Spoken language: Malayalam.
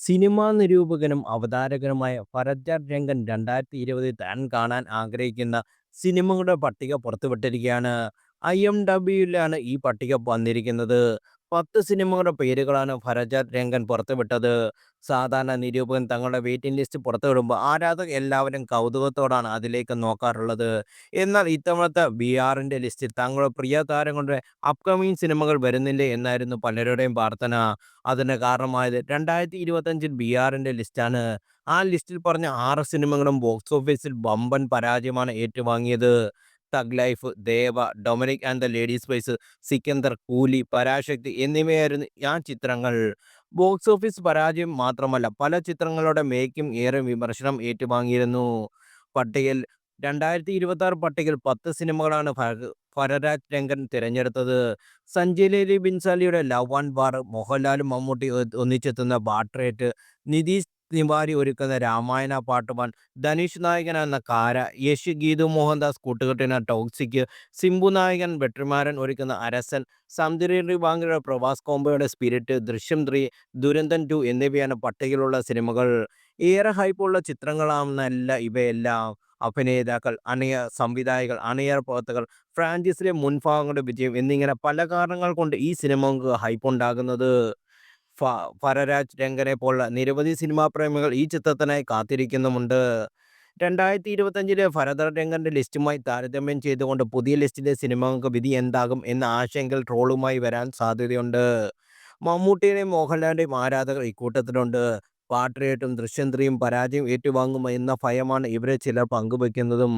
സിനിമാ നിരൂപകനും അവതാരകനുമായ ഫരജാദ് രംഗൻ 2020 താൻ കാണാൻ ആഗ്രഹിക്കുന്ന സിനിമകളുടെ പട്ടിക പുറത്തുവിട്ടിരിക്കുകയാണ്. IMDbയിലാണ് ഈ പട്ടിക വന്നിരിക്കുന്നത്. 10 സിനിമകളുടെ പേരുകളാണ് ഫരജാദ് രംഗൻ പുറത്തുവിട്ടത്. സാധാരണ നിരൂപകൻ തങ്ങളുടെ വെയിറ്റിംഗ് ലിസ്റ്റ് പുറത്തുവിടുമ്പോൾ ആരാധകർ എല്ലാവരും കൗതുകത്തോടാണ് അതിലേക്ക് നോക്കാറുള്ളത്. എന്നാൽ ഇത്തവണത്തെ ബിആറിന്റെ ലിസ്റ്റിൽ തങ്ങളുടെ പ്രിയ താരങ്ങളുടെ അപ്കമിങ് സിനിമകൾ വരുന്നില്ലേ എന്നായിരുന്നു പലരുടെയും പ്രാർത്ഥന. അതിന് കാരണമായത് 2025 ബിആറിന്റെ ലിസ്റ്റാണ്. ആ ലിസ്റ്റിൽ പറഞ്ഞ 6 സിനിമകളും ബോക്സ് ഓഫീസിൽ വമ്പൻ പരാജയമാണ് ഏറ്റുവാങ്ങിയത്. Thug life, Deva, Dominic and the ladies boys, Sikandar, Coolie, Parasakthi എന്നിവയായിരുന്നു ആ ചിത്രങ്ങൾ. ബോക്സ് ഓഫീസ് പരാജയം മാത്രമല്ല, പല ചിത്രങ്ങളുടെ മേക്കിംഗ് ഏറെ വിമർശനം ഏറ്റുവാങ്ങിയിരുന്നു. പട്ടികയിൽ 2026 പട്ടികയിൽ 10 സിനിമകളാണ് ഫരരാജ് രംഗൻ തിരഞ്ഞെടുത്തത്. സഞ്ജയ് ലീലി ബിൻസാലിയുടെ ലവ് ആൻഡ് വാർ, മോഹൻലാലും മമ്മൂട്ടി ഒന്നിച്ചെത്തുന്ന ബാട്രേറ്റ്, നിതീഷ് തിവാരി ഒരുക്കുന്ന രാമായണ പാർട്ട് 1, ധനുഷ് നായകനാകുന്ന കാര, യശ് ഗീതു മോഹൻദാസ് കൂട്ടുകെട്ടിന ടോക്സിക്, സിംബു നായകൻ വെട്രിമാരൻ ഒരുക്കുന്ന അരസൻ, സംതിരി വാങ്ങിയുടെ പ്രവാസ് കോംബോയുടെ സ്പിരിറ്റ്, ദൃശ്യം 3, ദുരന്തൻ 2 എന്നിവയാണ് പട്ടികയിലുള്ള സിനിമകൾ. ഏറെ ഹൈപ്പുള്ള ചിത്രങ്ങളാണെന്നല്ല ഇവയെല്ലാം. അഭിനേതാക്കൾ, സംവിധായകർ, അണിയറ പ്രവർത്തകർ, ഫ്രാഞ്ചൈസിലെ മുൻഭാഗങ്ങളുടെ വിജയം എന്നിങ്ങനെ പല കാരണങ്ങൾ കൊണ്ട് ഈ സിനിമകൾക്ക് ഹൈപ്പുണ്ടാകുന്നത്. ഫരരാജ് രംഗനെ പോലുള്ള നിരവധി സിനിമാ പ്രേമികൾ ഈ ചിത്രത്തിനായി കാത്തിരിക്കുന്നുമുണ്ട്. 2025 ഫരദർ രംഗന്റെ ലിസ്റ്റുമായി താരതമ്യം ചെയ്തുകൊണ്ട് പുതിയ ലിസ്റ്റിലെ സിനിമകൾക്ക് വിധി എന്താകും എന്ന ആശങ്കയിൽ ട്രോളുമായി വരാൻ സാധ്യതയുണ്ട്. മമ്മൂട്ടിയുടെയും മോഹൻലാലിന്റെയും ആരാധകർ ഇക്കൂട്ടത്തിലുണ്ട്. പാട്രിയറ്റും ദൃശ്യം 3യും പരാജയം ഏറ്റുവാങ്ങുമോ എന്ന ഭയമാണ് ഇവരെ ചിലർ പങ്കുവെക്കുന്നതും.